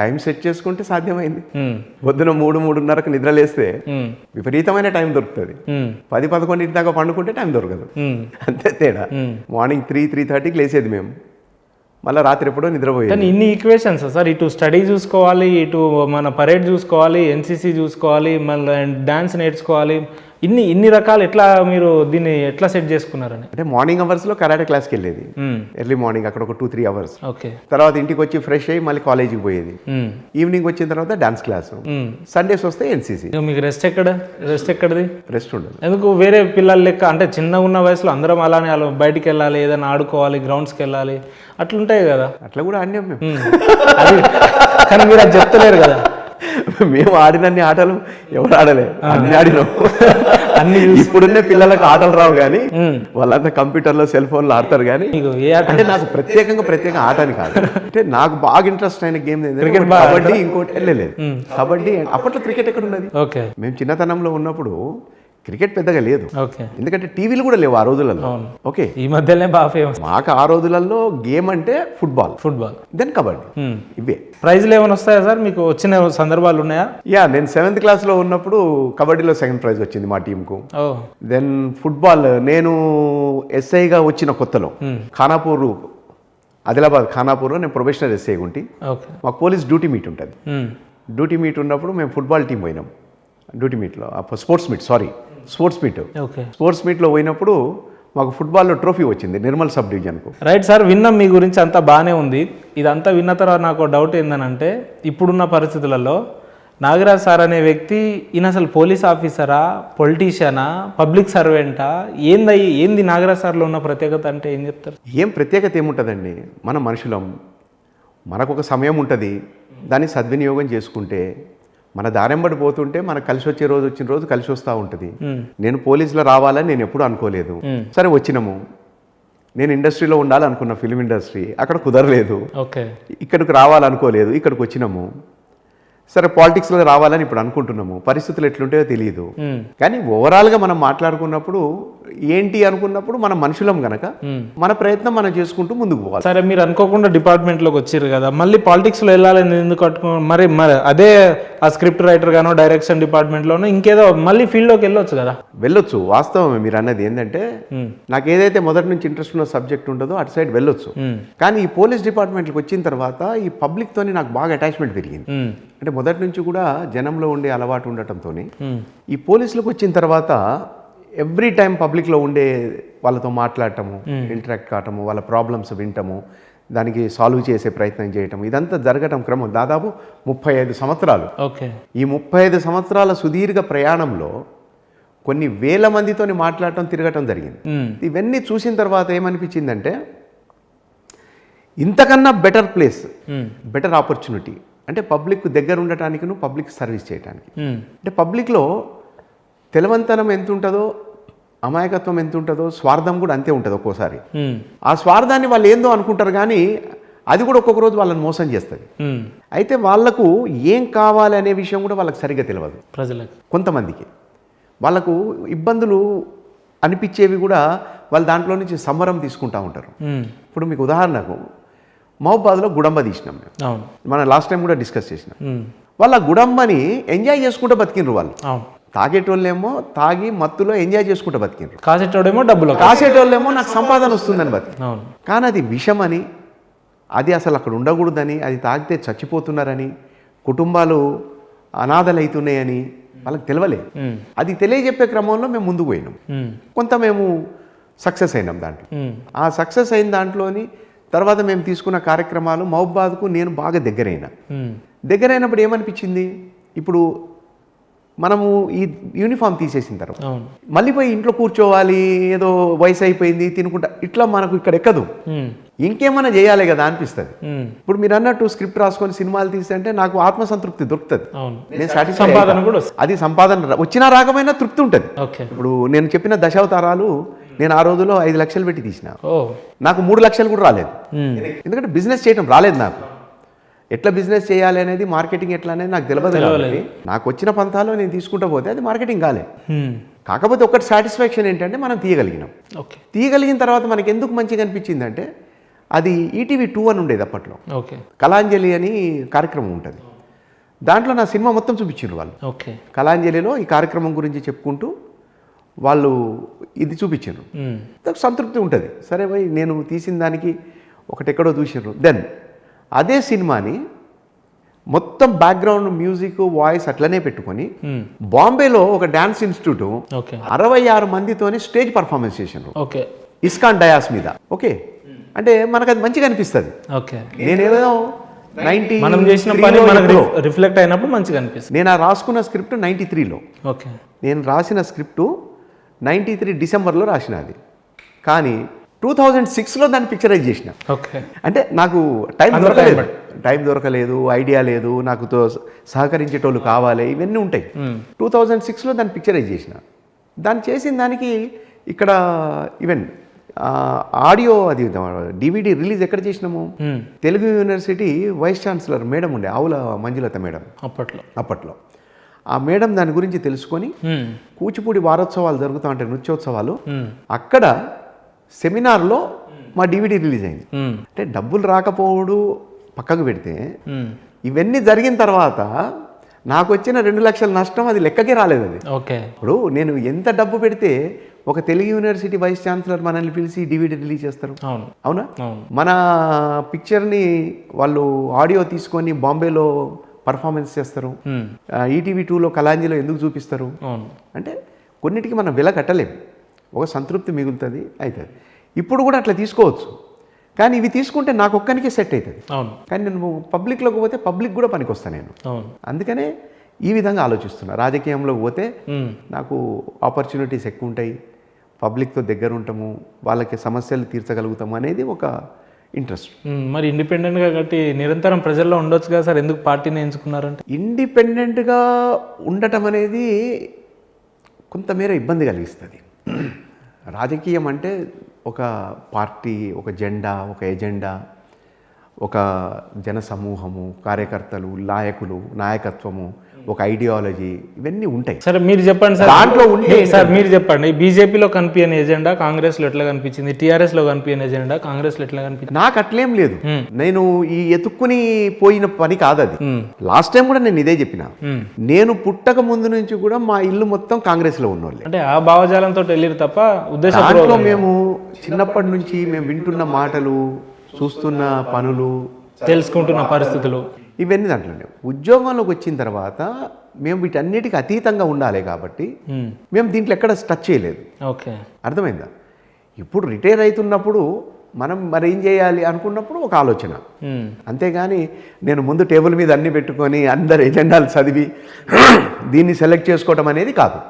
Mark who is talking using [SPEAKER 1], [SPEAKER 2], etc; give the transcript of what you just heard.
[SPEAKER 1] Time set చేసుకుంటే సాధ్యమైంది. పొద్దున 3-3:30కు నిద్రలేస్తే విపరీతమైన టైం దొరుకుతుంది. 10-11 దాకా పండుకుంటే టైం దొరకదు. అంతే తేడా. మార్నింగ్ 3-3:30కి లేసేది మేము, మళ్ళీ రాత్రి ఎప్పుడో నిద్రపోయేది.
[SPEAKER 2] కానీ ఇన్ని ఈక్వేషన్స్ సార్, ఇటు స్టడీ చూసుకోవాలి, ఇటు మన పరేడ్ చూసుకోవాలి, ఎన్సీసీ చూసుకోవాలి, మళ్ళీ డాన్స్ నేర్చుకోవాలి, ఇన్ని రకాలు ఎట్లా మీరు దీన్ని ఎట్లా సెట్ చేసుకున్నారని?
[SPEAKER 1] అంటే మార్నింగ్ అవర్స్లో కరాటే క్లాస్కి వెళ్ళేది, ఎర్లీ మార్నింగ్ అక్కడ ఒక 2-3 అవర్స్.
[SPEAKER 2] ఓకే.
[SPEAKER 1] తర్వాత ఇంటికి వచ్చి ఫ్రెష్ అయ్యి మళ్ళీ కాలేజీకి పోయేది. ఈవినింగ్ వచ్చిన తర్వాత డాన్స్ క్లాస్, సండేస్ వస్తే ఎన్సీసీ.
[SPEAKER 2] మీకు రెస్ట్ ఎక్కడది?
[SPEAKER 1] రెస్ట్ ఉండదు.
[SPEAKER 2] ఎందుకు వేరే పిల్లల లెక్క, అంటే చిన్నగా ఉన్న వయసులో అందరం అలానే బయటికి వెళ్ళాలి, ఏదైనా ఆడుకోవాలి, గ్రౌండ్స్కి వెళ్ళాలి, అట్లుంటాయి కదా.
[SPEAKER 1] అట్లా కూడా ఆడినాం మేము.
[SPEAKER 2] అది కానీ మీరు అది చెప్తలేరు కదా.
[SPEAKER 1] మేము ఆడినన్ని ఆటలు ఎవరు ఆడలే, అన్ని ఆడినాం. అన్ని ఇప్పుడున్న పిల్లలకు ఆటలు రావు కానీ వాళ్ళంతా కంప్యూటర్లో సెల్ ఫోన్లో ఆడతారు. కానీ అంటే నాకు ప్రత్యేక ఆట అని కాదు, అంటే నాకు బాగా ఇంట్రెస్ట్ అయిన గేమ్ క్రికెట్, కబడ్డీ. ఇంకోటి వెళ్ళలేదు కబడ్డీ. అప్పట్లో క్రికెట్ ఎక్కడ ఉన్నది? మేము చిన్నతనంలో ఉన్నప్పుడు క్రికెట్ పెద్దగా లేదు, ఎందుకంటే టీవీలు కూడా లేవు ఆ రోజులలో. ఓకే,
[SPEAKER 2] ఈ మధ్యనే బాగా ఫేమస్.
[SPEAKER 1] మాకు ఆ రోజులలో గేమ్ అంటే ఫుట్బాల్, దెన్ కబడ్డీ, ఇవే.
[SPEAKER 2] ప్రైజ్లు ఏమైనా వస్తాయా సార్ మీకు? వచ్చిన సందర్భాలు ఉన్నాయా?
[SPEAKER 1] నేను 7th క్లాస్లో ఉన్నప్పుడు కబడ్డీలో సెకండ్ ప్రైజ్ వచ్చింది మా టీంకు. దెన్ ఫుట్బాల్ నేను ఎస్ఐగా వచ్చిన కొత్తలో ఖానాపూర్, ఆదిలాబాద్ ఖానాపూర్లో నేను ప్రొఫెషనల్ ఎస్ఐ ఉంటి. మాకు పోలీస్ డ్యూటీ మీట్ ఉంటుంది. డ్యూటీ మీట్ ఉన్నప్పుడు మేము ఫుట్బాల్ టీం పోయినాం. డ్యూటీ మీట్లో స్పోర్ట్స్ మీట్లో పోయినప్పుడు మాకు ఫుట్బాల్లో ట్రోఫీ వచ్చింది నిర్మల్ సబ్ డివిజన్కు.
[SPEAKER 2] రైట్ సార్, విన్నాం మీ గురించి, అంతా బాగానే ఉంది. ఇదంతా విన్న తర్వాత నాకు డౌట్ ఏందనంటే, ఇప్పుడున్న పరిస్థితులలో నాగరాజ్ సార్ అనే వ్యక్తి ఈయన అసలు పోలీస్ ఆఫీసరా, పొలిటీషియనా, పబ్లిక్ సర్వెంటా, ఏంది నాగరాజ్ సార్లో ఉన్న ప్రత్యేకత అంటే ఏం చెప్తారు?
[SPEAKER 1] ఏం ప్రత్యేకత ఏముంటుందండి, మన మనుషులం, మనకు ఒక సమయం ఉంటుంది, దాన్ని సద్వినియోగం చేసుకుంటే మన దారెంబడి పోతుంటే మనకు కలిసి వచ్చే రోజు వచ్చిన రోజు కలిసి వస్తూ ఉంటుంది. నేను పోలీసులో రావాలని నేను ఎప్పుడు అనుకోలేదు. సరే వచ్చినాము. నేను ఇండస్ట్రీలో ఉండాలనుకున్న, ఫిల్మ్ ఇండస్ట్రీ, అక్కడ కుదరలేదు. ఇక్కడికి రావాలనుకోలేదు, ఇక్కడికి వచ్చినాము. సరే పాలిటిక్స్లో రావాలని ఇప్పుడు అనుకుంటున్నాము, పరిస్థితులు ఎట్లుంటాయో తెలియదు. కానీ ఓవరాల్గా మనం మాట్లాడుకున్నప్పుడు ఏంటి అనుకున్నప్పుడు మనం మనుషులం గనక మన ప్రయత్నం మనం చేసుకుంటూ ముందుకు పోవాలి.
[SPEAKER 2] సరే, మీరు అనుకోకుండా డిపార్ట్మెంట్లోకి వచ్చారు కదా, మళ్ళీ పాలిటిక్స్లో వెళ్ళాలని ఎందుకు కట్టుకున్నారు? మరి అదే ఆ స్క్రిప్ట్ రైటర్ గానో, డైరెక్షన్ డిపార్ట్మెంట్లోనో ఇంకేదో మళ్ళీ ఫీల్డ్లోకి వెళ్ళొచ్చు కదా.
[SPEAKER 1] వెళ్ళొచ్చు, వాస్తవమే మీరు అన్నది. ఏంటంటే నాకు ఏదైతే మొదటి నుంచి ఇంట్రెస్ట్ ఉన్న సబ్జెక్ట్ ఉంటుందో అటు సైడ్ వెళ్ళొచ్చు. కానీ ఈ పోలీస్ డిపార్ట్మెంట్కి వచ్చిన తర్వాత ఈ పబ్లిక్తోని నాకు బాగా అటాచ్మెంట్ పెరిగింది. అంటే మొదటి నుంచి కూడా జనంలో ఉండే అలవాటు ఉండటంతో ఈ పోలీసులకు వచ్చిన తర్వాత ఎవ్రీ టైం పబ్లిక్లో ఉండే వాళ్ళతో మాట్లాడటము, ఇంటరాక్ట్ కావటము, వాళ్ళ ప్రాబ్లమ్స్ వింటము, దానికి సాల్వ్ చేసే ప్రయత్నం చేయటం, ఇదంతా జరగటం క్రమం దాదాపు 35 సంవత్సరాలు. ఈ 35 సంవత్సరాల సుదీర్ఘ ప్రయాణంలో కొన్ని వేల మందితోని మాట్లాడటం, తిరగటం జరిగింది. ఇవన్నీ చూసిన తర్వాత ఏమనిపించిందంటే ఇంతకన్నా బెటర్ ప్లేస్, బెటర్ ఆపర్చునిటీ, అంటే పబ్లిక్ దగ్గర ఉండటానికి, పబ్లిక్ సర్వీస్ చేయడానికి. అంటే పబ్లిక్లో తెలవంతనం ఎంత ఉంటుందో, అమాయకత్వం ఎంత ఉంటుందో, స్వార్థం కూడా అంతే ఉంటుంది ఒక్కోసారి. ఆ స్వార్థాన్ని వాళ్ళు ఏందో అనుకుంటారు, కానీ అది కూడా ఒక్కొక్క రోజు వాళ్ళని మోసం చేస్తుంది. అయితే వాళ్లకు ఏం కావాలి అనే విషయం కూడా వాళ్ళకి సరిగ్గా తెలియదు. ప్రజలకు కొంతమందికి వాళ్ళకు ఇబ్బందులు అనిపించేవి కూడా వాళ్ళు దాంట్లో నుంచి సంబరం తీసుకుంటూ ఉంటారు. ఇప్పుడు మీకు ఉదాహరణకు మహబూబాద్లో గుడంబ తీసినాం మేము, మనం లాస్ట్ టైం కూడా డిస్కస్ చేసినాం. వాళ్ళ గుడంబని ఎంజాయ్ చేసుకుంటూ బతికినరు. వాళ్ళు తాగేటోళ్ళేమో తాగి మత్తులో ఎంజాయ్ చేసుకుంటూ బతికినరు, కాసేటోళ్ళేమో నాకు సంపాదన వస్తుందని బతికి. కానీ అది విషమని, అది అసలు అక్కడ ఉండకూడదని, అది తాగితే చచ్చిపోతున్నారని, కుటుంబాలు అనాథలు అవుతున్నాయని వాళ్ళకి తెలియలే. అది తెలియజెప్పే క్రమంలో మేము ముందుకు పోయినాం. కొంత మేము సక్సెస్ అయినాం దాంట్లో. ఆ సక్సెస్ అయిన దాంట్లోని తర్వాత మేము తీసుకున్న కార్యక్రమాలు మహబూబాద్కు నేను బాగా దగ్గరైనప్పుడు ఏమనిపించింది, ఇప్పుడు మనము ఈ యూనిఫామ్ తీసేసిన తర్వాత మళ్ళీ పోయి ఇంట్లో కూర్చోవాలి, ఏదో వయసు అయిపోయింది తినుకుంటా, ఇట్లా మనకు ఇక్కడ ఎక్కదు, ఇంకేమైనా చేయాలి కదా అనిపిస్తుంది. ఇప్పుడు మీరు అన్నట్టు స్క్రిప్ట్ రాసుకొని సినిమాలు తీస్తే నాకు ఆత్మసంతృప్తి దొరుకుతుంది, నేను సాటిస్ఫై, అది సంపాదన వచ్చినా రాకపోయినా తృప్తి ఉంటుంది. ఇప్పుడు నేను చెప్పిన దశావతారాలు నేను ఆ రోజులో 5 లక్షలు పెట్టి తీసిన, నాకు 3 లక్షలు కూడా రాలేదు. ఎందుకంటే బిజినెస్ చేయడం రాలేదు నాకు. ఎట్లా బిజినెస్ చేయాలి అనేది, మార్కెటింగ్ ఎట్లా అనేది నాకు తెలియదు. నాకు వచ్చిన పంతాలో నేను తీసుకుంటూ పోతే అది మార్కెటింగ్ కాలే. కాకపోతే ఒకటి సాటిస్ఫాక్షన్ ఏంటంటే మనం తీయగలిగినాం. తీయగలిగిన తర్వాత మనకి ఎందుకు మంచిగా అనిపించిందంటే అది ఈటీవీ 2 అని ఉండేది అప్పట్లో.
[SPEAKER 2] ఓకే
[SPEAKER 1] కళాంజలి అని కార్యక్రమం ఉంటుంది. దాంట్లో నా సినిమా మొత్తం చూపించారు వాళ్ళు.
[SPEAKER 2] ఓకే
[SPEAKER 1] కళాంజలిలో ఈ కార్యక్రమం గురించి చెప్పుకుంటూ వాళ్ళు ఇది చూపించారు. నాకు సంతృప్తి ఉంటుంది. సరే భయ్ నేను తీసిన దానికి ఒకటెక్కడో చూసారు. దెన్ అదే సినిమాని మొత్తం బ్యాక్గ్రౌండ్ మ్యూజిక్ వాయిస్ అట్లనే పెట్టుకొని బాంబేలో ఒక డ్యాన్స్ ఇన్స్టిట్యూట్
[SPEAKER 2] ఓకే
[SPEAKER 1] 66 మందితోని స్టేజ్ పర్ఫార్మెన్స్ చేసినారు
[SPEAKER 2] ఓకే
[SPEAKER 1] ఇస్కాన్ డయాస్ మీద. ఓకే అంటే మనకు అది మంచిగా అనిపిస్తుంది.
[SPEAKER 2] ఓకే
[SPEAKER 1] నేనేదో 90
[SPEAKER 2] మనం చేసిన పని మనకు రిఫ్లెక్ట్ అయినప్పుడు మంచిగా అనిపిస్తుంది.
[SPEAKER 1] నేను ఆ రాసుకున్న స్క్రిప్ట్ 93లో.
[SPEAKER 2] ఓకే
[SPEAKER 1] నేను రాసిన స్క్రిప్టు 93 డిసెంబర్లో రాసిన అది. కానీ 2006లో దాన్ని పిక్చరైజ్ చేసిన.
[SPEAKER 2] ఓకే
[SPEAKER 1] అంటే నాకు టైం దొరకలేదు, ఐడియా లేదు, నాకు సహకరించేటోళ్ళు కావాలి, ఇవన్నీ ఉంటాయి. 2006లో దాన్ని పిక్చరైజ్ చేసిన. దాన్ని చేసిన దానికి ఇక్కడ ఈవెన్ ఆడియో అది DVD రిలీజ్ ఎక్కడ చేసినాము, Telugu university vice chancellor madam ఉండే ఆవుల మంజులత మేడం అప్పట్లో. ఆ మేడం దాని గురించి తెలుసుకొని కూచిపూడి వారోత్సవాలు జరుగుతూ ఉంటాయి, నృత్యోత్సవాలు, అక్కడ సెమినార్లో మా DVD రిలీజ్ అయింది. అంటే డబ్బులు రాకపోవడు పక్కకు పెడితే ఇవన్నీ జరిగిన తర్వాత నాకు వచ్చిన 2 లక్షల నష్టం అది లెక్కకే రాలేదు. అది
[SPEAKER 2] ఓకే
[SPEAKER 1] ఇప్పుడు నేను ఎంత డబ్బు పెడితే ఒక తెలుగు యూనివర్సిటీ వైస్ ఛాన్సలర్ మనల్ని పిలిచి DVD రిలీజ్ చేస్తారు, అవునా? మన పిక్చర్ని వాళ్ళు ఆడియో తీసుకొని బాంబేలో పర్ఫార్మెన్స్ చేస్తారు, ఈటీవీ 2లో కళాంజలిలో ఎందుకు చూపిస్తారు అంటే కొన్నిటికి మనం విల కట్టలేము, ఒక సంతృప్తి మిగులుతుంది, అవుతుంది. ఇప్పుడు కూడా అట్లా తీసుకోవచ్చు, కానీ ఇవి తీసుకుంటే నాకు ఒక్కనికే సెట్ అవుతుంది. కానీ నేను పబ్లిక్లోకి పోతే పబ్లిక్ కూడా పనికొస్తాను నేను. అందుకనే ఈ విధంగా ఆలోచిస్తున్నా. రాజకీయంలోకి పోతే నాకు ఆపర్చునిటీస్ ఎక్కువ ఉంటాయి, పబ్లిక్తో దగ్గర ఉంటాము, వాళ్ళకి సమస్యలు తీర్చగలుగుతాము అనేది ఒక ఇంట్రెస్ట్.
[SPEAKER 2] మరి ఇండిపెండెంట్గా కట్టి నిరంతరం ప్రజల్లో ఉండొచ్చు కదా సార్, ఎందుకు పార్టీని ఎంచుకున్నారంటే?
[SPEAKER 1] ఇండిపెండెంట్గా ఉండటం అనేది కొంతమేర ఇబ్బంది కలిగిస్తుంది. రాజకీయం అంటే ఒక పార్టీ, ఒక జెండా, ఒక ఎజెండా, ఒక జన సమూహము, కార్యకర్తలు, నాయకత్వము, ఒక ఐడియాలజీ, ఇవన్నీ ఉంటాయి.
[SPEAKER 2] సరే మీరు చెప్పండి సార్,
[SPEAKER 1] దాంట్లో ఉంటే
[SPEAKER 2] సార్ మీరు చెప్పండి, బీజేపీలో కనిపించని ఎజెండా కాంగ్రెస్లో ఎట్లా కనిపించింది, టీఆర్ఎస్లో కనిపించని ఎజెండా కాంగ్రెస్లో ఎట్లా కనిపించింది?
[SPEAKER 1] నాకు అట్లేం లేదు. నేను ఈ ఎత్తుక్కుని పోయిన పని కాదు అది. లాస్ట్ టైం కూడా నేను ఇదే చెప్పిన. నేను పుట్టక ముందు నుంచి కూడా మా ఇల్లు మొత్తం కాంగ్రెస్లో ఉన్నోళ్ళే.
[SPEAKER 2] అంటే ఆ భావజాలంతో వెళ్ళారు తప్ప ఉద్దేశం
[SPEAKER 1] దాంట్లో మేము చిన్నప్పటి నుంచి మేము వింటున్న మాటలు, చూస్తున్న పనులు,
[SPEAKER 2] తెలుసుకుంటున్న పరిస్థితులు,
[SPEAKER 1] ఇవన్నీ దాంట్లోనే. ఉద్యోగంలోకి వచ్చిన తర్వాత మేము వీటన్నిటికీ అతీతంగా ఉండాలి కాబట్టి మేము దీంట్లో ఎక్కడ టచ్ చేయలేదు.
[SPEAKER 2] ఓకే,
[SPEAKER 1] అర్థమైందా? ఇప్పుడు రిటైర్ అవుతున్నప్పుడు మనం మరి ఏం చేయాలి అనుకున్నప్పుడు ఒక ఆలోచన, అంతేగాని నేను ముందు టేబుల్ మీద అన్ని పెట్టుకొని అందరు ఎజెండాలు చదివి దీన్ని సెలెక్ట్ చేసుకోవటం అనేది కాదు.